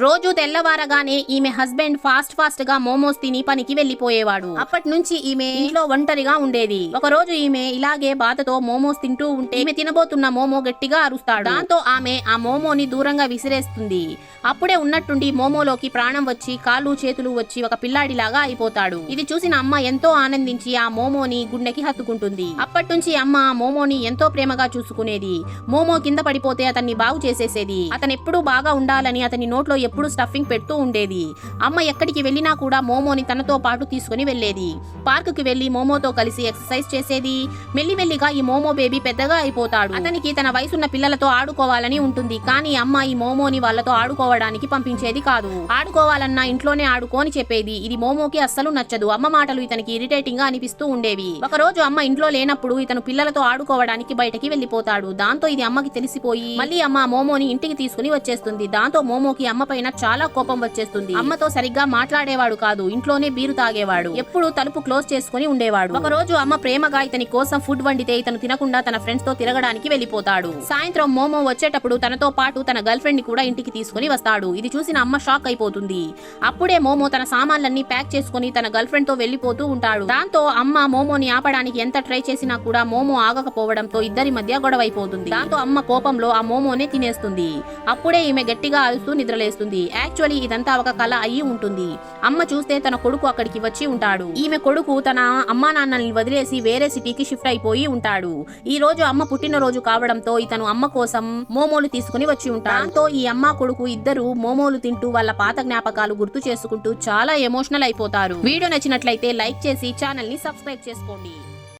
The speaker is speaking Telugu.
రోజు తెల్లవారగానే ఈమె హస్బెండ్ ఫాస్ట్ గా మోమోస్ తిని పనికి వెళ్లిపోయేవాడు. అప్పటి నుంచి ఈమె ఇంట్లో ఒంటరిగా ఉండేది. ఒక రోజు ఈమె ఇలాగే బాధతో మోమోస్ తింటూ ఉంటే ఈమె తినబోతున్న మోమో గట్టిగా అరుస్తాడు. దాంతో ఆమె ఆ మోమోని దూరంగా విసిరేస్తుంది. అప్పుడే ఉన్నట్టుండి మోమోలోకి ప్రాణం వచ్చి కాళ్ళు చేతులు వచ్చి ఒక పిల్లాడిలాగా అయిపోతాడు. ఇది చూసిన అమ్మ ఎంతో ఆనందించి ఆ మోమోని గుండెకి హత్తుకుంటుంది. అప్పటి నుంచి అమ్మ ఆ మోమోని ఎంతో ప్రేమగా చూసుకునేది. మోమో కింద పడిపోతే అతన్ని బాగు చేసేసేది. అతను ఎప్పుడూ బాగా ఉండాలని అతని నోట్లో ఎప్పుడు స్టఫింగ్ పెడుతూ ఉండేది. అమ్మ ఎక్కడికి వెళ్ళినా కూడా మోమోని తనతో పాటు తీసుకుని వెళ్లేది. పార్క్ కి వెళ్లి మోమోతో కలిసి ఎక్సర్సైజ్ చేసేది. మెల్లిమెల్లిగా ఈ మోమో బేబీ పెద్దగా అయిపోతాడు. అతనికి తన వయసున్న పిల్లలతో ఆడుకోవాలని ఉంటుంది. కానీ అమ్మ ఈ మోమోని వాళ్ళతో ఆడుకోవడానికి పంపించేది కాదు. ఆడుకోవాలన్నా ఇంట్లోనే ఆడుకోని చెప్పేది. ఇది మోమోకి అస్సలు నచ్చదు. అమ్మ మాటలు ఇతనికి ఇరిటేటింగ్ గా అనిపిస్తూ ఉండేవి. ఒక రోజు అమ్మ ఇంట్లో లేనప్పుడు ఇతను పిల్లలతో ఆడుకోవడానికి బయటకి వెళ్లిపోతాడు. దాంతో ఇది అమ్మకి తెలిసిపోయి మళ్ళీ అమ్మ మోమోని ఇంటికి తీసుకుని వచ్చేస్తుంది. దాంతో మోమోకి అమ్మ పైన చాలా కోపం వచ్చేస్తుంది. అమ్మతో సరిగ్గా మాట్లాడేవాడు కాదు. ఇంట్లోనే బీరు తాగేవాడు. ఎప్పుడు తలుపు క్లోజ్ చేసుకుని ఉండేవాడు. ఒక రోజు అమ్మ ప్రేమగా ఇతని కోసం ఫుడ్ వండితే ఇతను తినకుండా తన ఫ్రెండ్స్ తో తిరగడానికి వెళ్లిపోతాడు. సాయంత్రం మోమో వచ్చేటప్పుడు తనతో పాటు తన గర్ల్ ఫ్రెండ్ ని కూడా ఇంటికి తీసుకుని వస్తాడు. ఇది చూసిన అమ్మ షాక్ అయిపోతుంది. అప్పుడే మోమో తన సామాన్లన్నీ ప్యాక్ చేసుకుని తన గర్ల్ ఫ్రెండ్ తో వెళ్లిపోతూ ఉంటాడు. దాంతో అమ్మ మోమోని ఆపడానికి ఎంత ట్రై చేసినా కూడా మోమో ఆగకపోవడంతో ఇద్దరి మధ్య గొడవ అయిపోతుంది. దాంతో అమ్మ కోపంలో ఆ మోమోనే తినేస్తుంది. అప్పుడే ఈమె గట్టిగా అరుస్తూ నిద్రలేస్తుంది. యాక్చువల్లీ ఇదంతా ఒక కళ అయి ఉంటుంది. అమ్మ చూస్తే తన కొడుకు అక్కడికి వచ్చి ఉంటాడు. ఈమె కొడుకు తన అమ్మా నాన్నల్ని వదిలేసి వేరే సిటీకి షిఫ్ట్ అయిపోయి ఉంటాడు. ఈ రోజు అమ్మ పుట్టినరోజు కావడంతో ఇతను అమ్మ కోసం మోమోలు తీసుకుని వచ్చి ఉంటాడు. దాంతో ఈ అమ్మ కొడుకు ఇద్దరు మోమోలు తింటూ వాళ్ళ పాత జ్ఞాపకాలు గుర్తు చేసుకుంటూ చాలా ఎమోషనల్ అయిపోతారు. వీడియో నచ్చినట్లయితే లైక్ చేసి ఛానల్ ని సబ్స్క్రైబ్ చేసుకోండి.